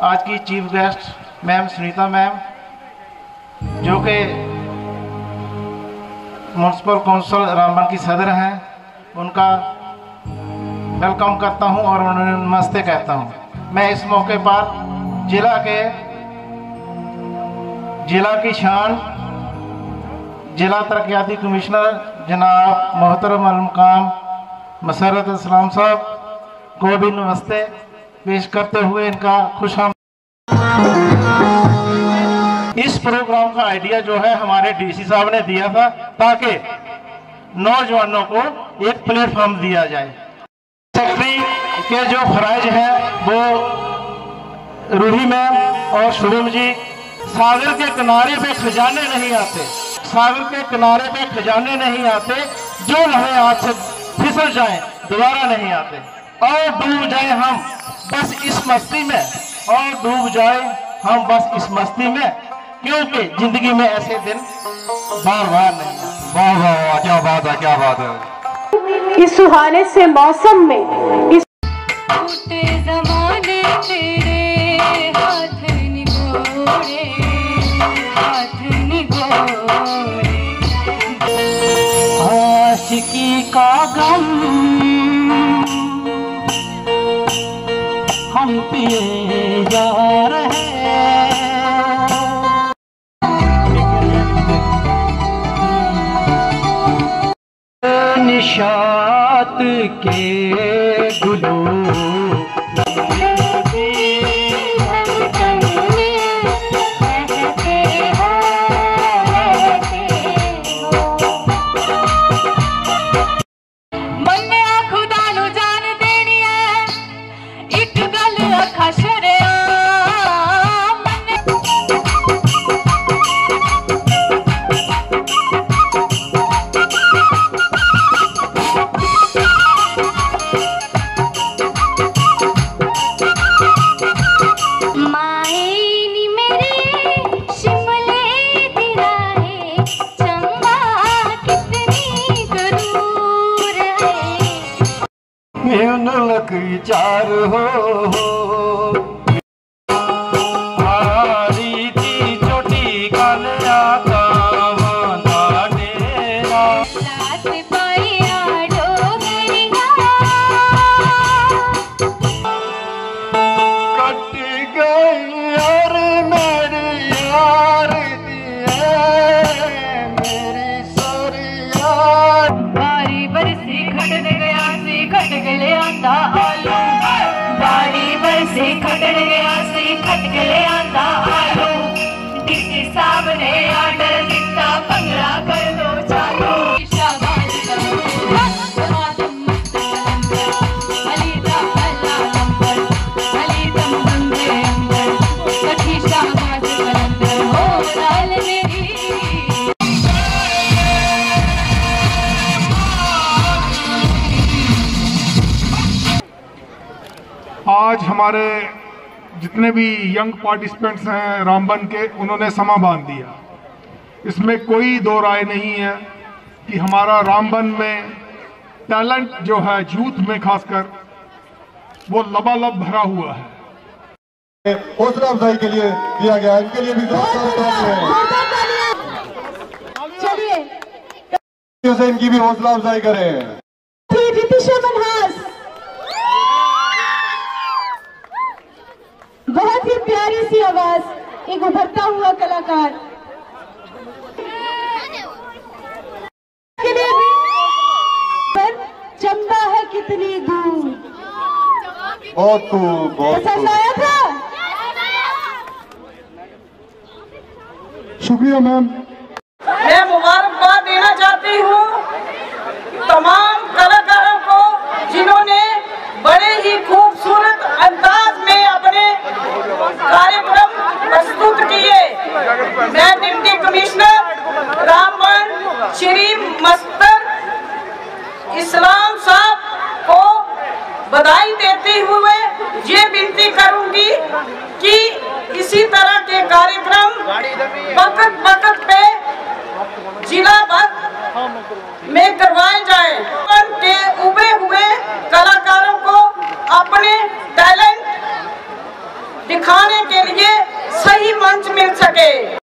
आज की chief guest ma'am Sunita ma'am, जो कि म्यूनसिपल काउंसिल रामबन की सदर हैं, उनका वेलकम करता हूं और उन्हें नमस्ते कहता हूं। मैं इस मौके पर जिला की शान जिला तरक्याती कमिश्नर जनाब मोहतरम अल-मुकाम मसरत इस्लाम साहब को भी नमस्ते पेश करते हुए इनका खुशामद। इस प्रोग्राम का आइडिया जो है हमारे डीसी साहब ने दिया था, ताकि नौजवानों को एक प्लेटफॉर्म दिया जाए। सेक्रेटरी के जो फराइज हैं वो रूही मैम और शुभम जी, सागर के किनारे पे खजाने नहीं आते, सागर के किनारे पे खजाने नहीं आते, जो हमें हाथ से फिसल जाए दोबारा नहीं आते। और डूब जाए हम बस इस मस्ती में, और डूब जाए हम बस इस मस्ती में, क्योंकि जिंदगी में ऐसे दिन बार बार नहीं आते। वाह वाह वाह, क्या बात है, क्या बात है। इस सुहाने से मौसम में इस जमाने तेरे हाथ निगोरे, हाथ निगोरे, आशिकी का गम हम पिए जा रहे निशात के गुलू चार हो हारी थी छोटी कालिया का डेरा, लात पाया डोगरिया, कट गई और मेरी यार दिए मेरी सारी यार। बारी बरसी खटन गया सी खट गले आंदा आलू, बारी बरसी खटन गया सी खट गले आंदा आलू, डीसी साहब ने आर्डर दिता पंगड़ा कर दो चालू। शाबाश करो समातम मस्त कलंदर, अली दा अल्लाह नंबर, अली दम बंदे अंदर, कठी शाबाश कलंदर हो लाल मेरी। आज हमारे जितने भी यंग पार्टिसिपेंट्स हैं रामबन के, उन्होंने समा बांध दिया। इसमें कोई दो राय नहीं है कि हमारा रामबन में टैलेंट जो है यूथ में खासकर वो लबालब भरा हुआ है। हौसला अफजाई के लिए दिया गया, इनके लिए भी चलिए इनकी भी हौसला अफजाई करें। बहुत ही प्यारी सी आवाज, एक उभरता हुआ कलाकार के लिए भी। पर चंबा है कितनी दूर, बहुत खूब, बहुत पसंद आया था। शुक्रिया मैम। मैं मुबारकबाद देना चाहती हूँ तमाम कलाकारों को, जिन्होंने बड़े ही खूबसूरत अंदाज में अपने कार्यक्रम प्रस्तुत किए। मैं डिप्टी कमिश्नर रामबन श्री मस्तर इस्लाम साहब को बधाई देते हुए ये विनती करूंगी कि इसी तरह के कार्यक्रम वक्त वक्त पे जिला भर में करवाए जाए। के उभरे हुए कलाकारों को अपने टैलेंट दिखाने के